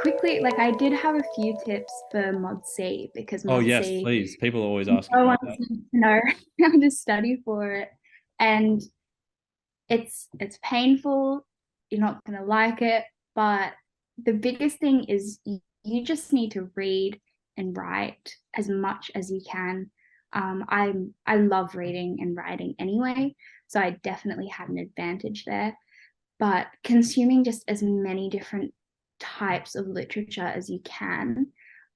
quickly, like I did have a few tips for Mod C because Oh, Mod yes, C, please. People are always asking no one about that. seems to know how to study for it. And it's painful. You're not gonna like it, but the biggest thing is you just need to read and write as much as you can. I love reading and writing anyway, so I definitely had an advantage there. But consuming just as many different types of literature as you can,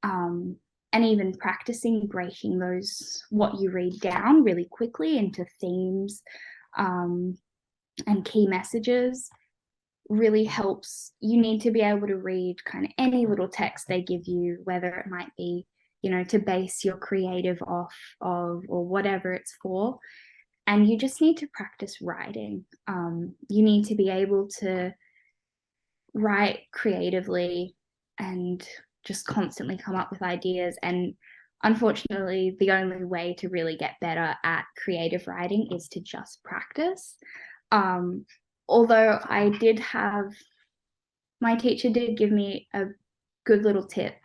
um, and even practicing breaking those what you read down really quickly into themes, um, and key messages really helps. You need to be able to read kind of any little text they give you, whether it might be, to base your creative off of or whatever it's for. And you just need to practice writing. You need to be able to write creatively and just constantly come up with ideas. And unfortunately, the only way to really get better at creative writing is to just practice. Um, Although I did have, my teacher did give me a good little tip,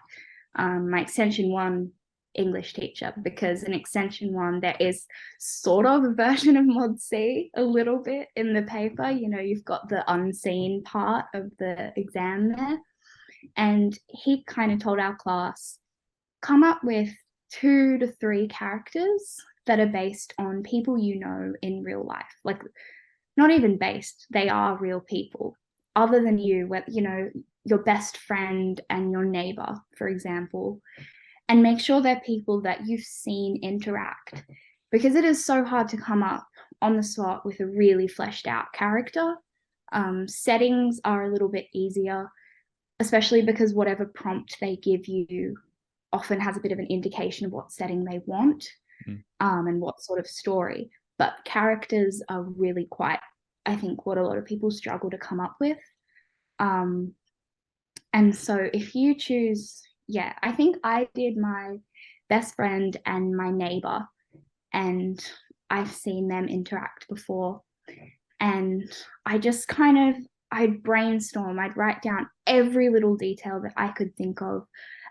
my extension one English teacher, because in extension one, there is sort of a version of Mod C a little bit in the paper. You've got the unseen part of the exam there. And he kind of told our class, come up with 2 to 3 characters that are based on people in real life. Like, not even based, they are real people other than you, your best friend and your neighbor, for example, and make sure they're people that you've seen interact, because it is so hard to come up on the spot with a really fleshed out character. Settings are a little bit easier, especially because whatever prompt they give you often has a bit of an indication of what setting they want, Mm. and what sort of story. But characters are really quite, I think, what a lot of people struggle to come up with. Um, and so if you choose, yeah, I think I did my best friend and my neighbor, and I've seen them interact before. And I just I'd brainstorm, I'd write down every little detail that I could think of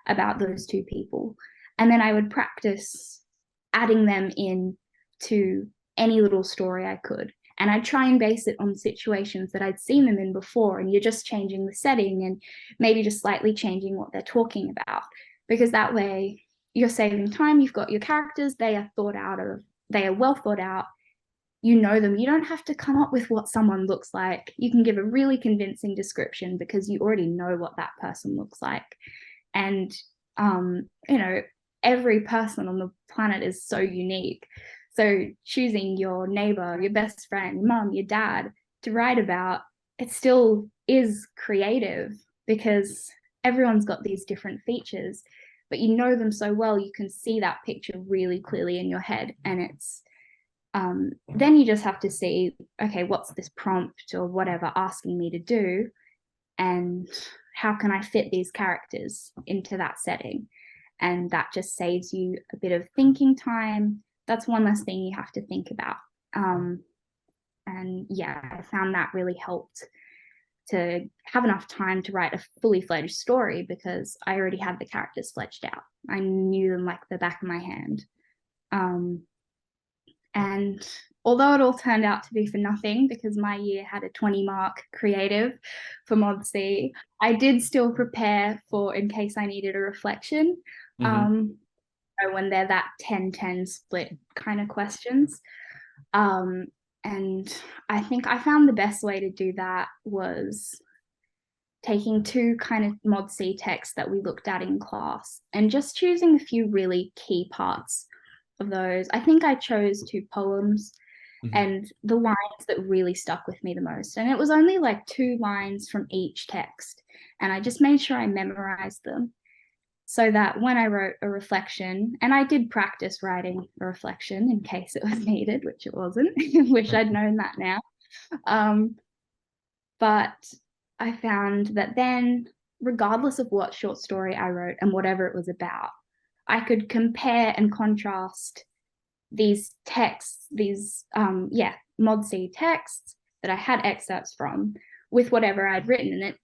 about those two people. And then I would practice adding them in to any little story I could. And I'd try and base it on situations that I'd seen them in before. And you're just changing the setting and maybe just slightly changing what they're talking about. Because that way you're saving time. You've got your characters, they are well thought out. You know them. You don't have to come up with what someone looks like. You can give a really convincing description because you already know what that person looks like. And, um, you know, every person on the planet is so unique. So choosing your neighbor, your best friend, your mom, your dad to write about, it still is creative because everyone's got these different features, but you know them so well, you can see that picture really clearly in your head. And then you just have to see, okay, what's this prompt or whatever asking me to do? And how can I fit these characters into that setting? And that just saves you a bit of thinking time. That's one less thing you have to think about. And yeah, I found that really helped to have enough time to write a fully fledged story because I already had the characters fledged out. I knew them like the back of my hand. Um, and although it all turned out to be for nothing because my year had a 20-mark creative for Mod C, I did still prepare for in case I needed a reflection. Hmm. Um, when they're that 10-10 split kind of questions. Um, and I think I found the best way to do that was taking 2 kind of Mod C texts that we looked at in class and just choosing a few really key parts of those. I think I chose 2 poems Hmm. and the lines that really stuck with me the most. And it was only like 2 lines from each text. And I just made sure I memorized them so that when I wrote a reflection, and I did practice writing a reflection in case it was needed, which it wasn't. Wish I'd known that now. Um, but I found that then, regardless of what short story I wrote and whatever it was about, I could compare and contrast these texts, Mod C texts that I had excerpts from with whatever I'd written. And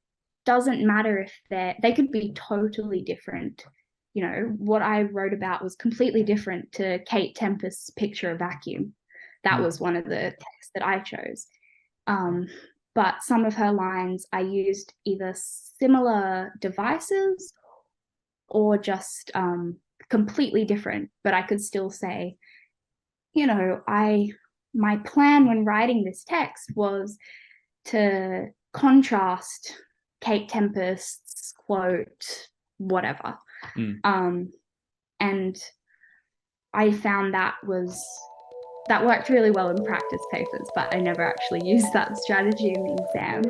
doesn't matter if they could be totally different. You know, what I wrote about was completely different to Kate Tempest's Picture of Vacuum. That was one of the texts that I chose. But some of her lines, I used either similar devices or just completely different, but I could still say, you know, my plan when writing this text was to contrast Kate Tempest's quote, whatever. And I found that worked really well in practice papers, but I never actually used that strategy in the exam.